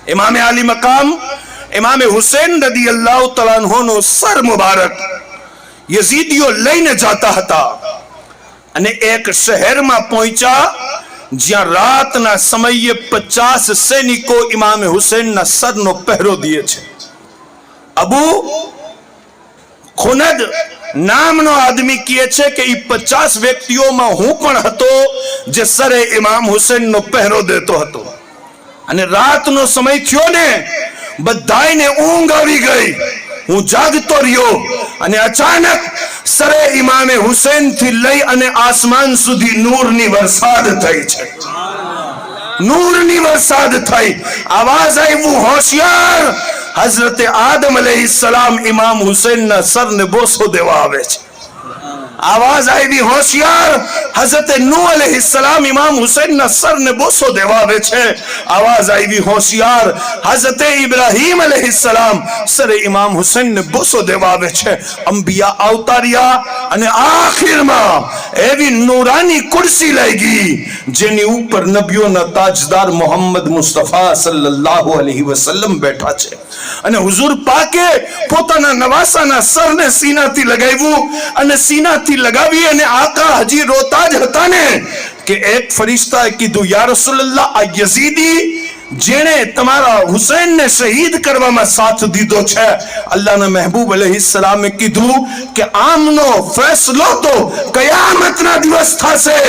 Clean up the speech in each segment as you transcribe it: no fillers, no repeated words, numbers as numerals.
इमाम आली मकाम इमाम हुसैन रदी अल्लाह तआला अन्हुનો सर मुबारक યઝીદીઓ લઈને જતા હતા અને એક શહેરમાં પહોંચ્યા જ્યાં રાતના સમયે 50 સૈનિકો ઇમામ હુસૈનના સરનો પહેરો દે છે. અબુ ખુનદ નામનો આદમી કહે છે કે એ 50 વ્યક્તિઓમાં હું પણ હતો જે સરે ઇમામ હુસૈનનો પહેરો દેતો હતો. અને રાતનો સમય થયો ને બધાયને ઊંઘ આવી ગઈ. હું જાગતો રહ્યો અને અચાનક સરે ઇમામે હુસૈન થી લઈ અને આસમાન સુધી નૂરની વરસાદ થઈ છે. નૂરની વરસાદ થઈ. આવાજ આવ્યું, હોશિયાર, હઝરત આદમ અલૈહિસ્સલામ ઇમામ હુસૈનના સરને બોસો દેવા આવે છે. आवाज आई, होशियार, हजरत नूह अलैहिस्सलाम इमाम हुसैन ना सर ने बोसो देवावे छे. आवाज आई, होशियार, हजरत इब्राहिम अलैहिस्सलाम सर इमाम हुसैन ने बोसो देवावे छे. अंबिया अवतारिया અને આખિરમાં એવી નૂરાની કુર્સી લાગી જેની ઉપર નબીઓના તાજદાર મોહમ્મદ મુસ્તફા સલ્લલ્લાહુ અલૈહિ વસલ્લમ બેઠા છે. અને હુઝુર પાકે પોતાના નવાસાના સરને સીનાથી લગાવ્યું અને સીનાથી લગાવી અને આકા હજી રોતા જ હતા ને કે એક ફરિશ્તાએ કીધું, યા રસૂલલ્લાહ, આ યઝીદી જેણે તમારા હુસૈનને શહીદ કરવામાં સાથ દીધો છે, અલ્લાહના મહેબૂબ અલૈહિસ્સલામે કીધું કે આમનો ફેસલો તો કયામતના દિવસ થશે.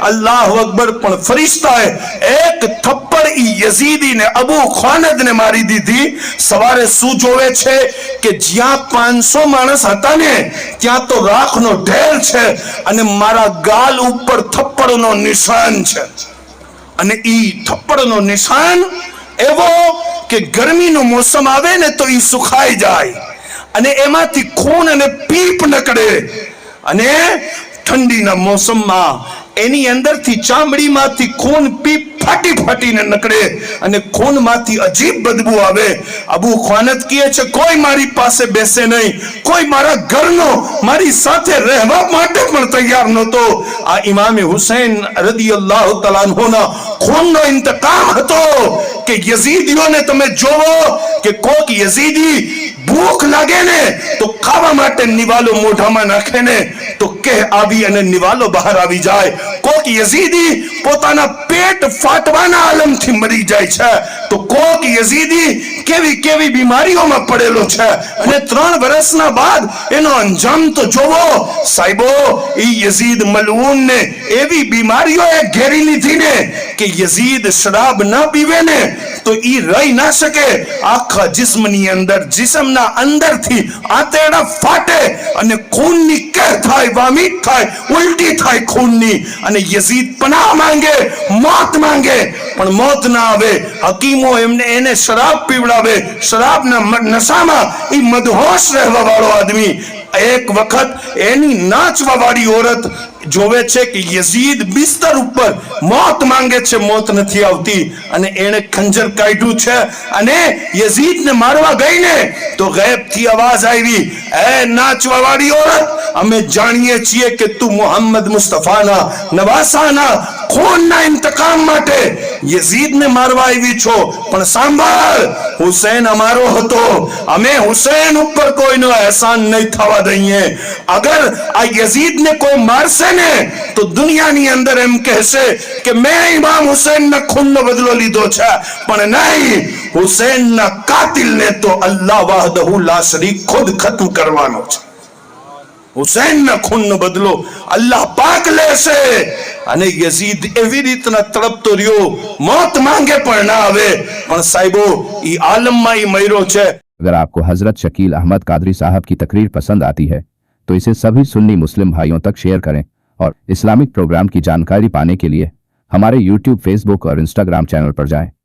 અલ્લાહુ અકબર. પણ ફરિશ્તાએ એક થપ્પડ ઈ યઝીદીને અબુ ખાનદને મારી દીધી. સવારે શું જોવે છે કે જ્યાં 500 માણસ હતા ને ત્યાં તો રાખનો ઢેર છે અને મારા ગાલ ઉપર થપ્પડનો નિશાન છે. અને ઈ થપ્પડનો નિશાન એવો કે ગરમીનો મોસમ આવે ને તો ઈ સુખાઈ જાય અને એમાંથી ખૂન અને પીપ નીકળે. અને ઠંડીના મોસમમાં એની અંદરથી ચામડીમાંથી ખૂન પીપ ફાટી ફાટીને નીકળે અને ખૂનમાંથી અજીબ બદબુ આવે. અબુ ખાનદ કહે છે, કોઈ મારી પાસે બેસે નહીં, કોઈ મારા ઘરનો મારી સાથે રહેવા માટે પણ તૈયાર નહોતો. આ ઇમામે હુસૈન રદિયલ્લાહુ તઆલા અન્હુના ખૂનનો ઇંતકામ હતો કે યઝીદીઓને તમે જોવો કે કોક યઝીદી ભૂખ લાગે ને તો ખાવા માટે નિવાલો મોઢામાં નાખે ને તો કે આવી અને નિવાલો બહાર આવી જાય. કોક યઝીદી પોતાના પેટ ફાટવાના આલમથી મરી જાય છે તો કોક યઝીદી કેવી કેવી બીમારીઓમાં પડેલો છે અને 3 વર્ષના બાદ એનો અંજામ તો જોવો સાહેબો. ઈ યઝીદ મલઉન ને એવી બીમારીઓએ ઘેરી લીધી ને કે યઝીદ શરાબ ના પીવે ને તો ઈ રહી ના શકે. આખા જિસ્મની અંદર જિસ્મના અંદરથી આંતરડા ફાટે અને ખૂનની કહેર થાય, વામિટ થાય, ઉલટી થાય ખૂનની. અને યઝીદ પનાહ માંગે, મોત માંગે પણ મોત ના આવે. હકીમો એને શરાબ પીવડાવે. શરાબના નશામાં ઈ મદહોશ રહેવા વાળો આદમી એક વખત એની નાચવા વાળી ઓરત જોવે છે કે યઝીદ બિસ્તર ઉપર મોત માંગે છે, મોત નથી આવતી અને એને ખંજર કાઢ્યું છે અને યઝીદને મારવા ગઈ ને તો ગૈબથી અવાજ આવી, એ નાચવા વાળી ઓરત, અમે જાણીએ છીએ કે તું મોહમ્મદ મુસ્તફાના નવાસાના ખૂનના ઇંતકામ માટે યઝીદને મારવા આવી છો, પણ સાંભળ, હુસૈન અમારો હતો, અમે હુસૈન ઉપર કોઈનો એહસાન નહીં થવા દઈએ. અગર આ યઝીદને કોઈ મારશે ને તો દુનિયાની અંદર એમ કહેશે કે મેં ઇમામ હુસૈનના ખૂનનો બદલો લીધો છે, પણ નહીં, હુસૈનના કાતિલને તો અલ્લાહ વહદહુ લા શરીક ખુદ ખત્મ કરવાનો છે. હુસૈનના ખૂનનો બદલો અલ્લાહ પાક લેશે. અને યઝીદ એવી રીતના તડપતો રહ્યો, મોત માંગે પણ ના આવે. પણ સાહેબો ઈ આલમમાં ઈ મર્યો છે. अगर आपको हजरत शकील अहमद कादरी साहब की तकरीर पसंद आती है तो इसे सभी सुन्नी मुस्लिम भाइयों तक शेयर करें और इस्लामिक प्रोग्राम की जानकारी पाने के लिए हमारे YouTube, Facebook और Instagram चैनल पर जाएं.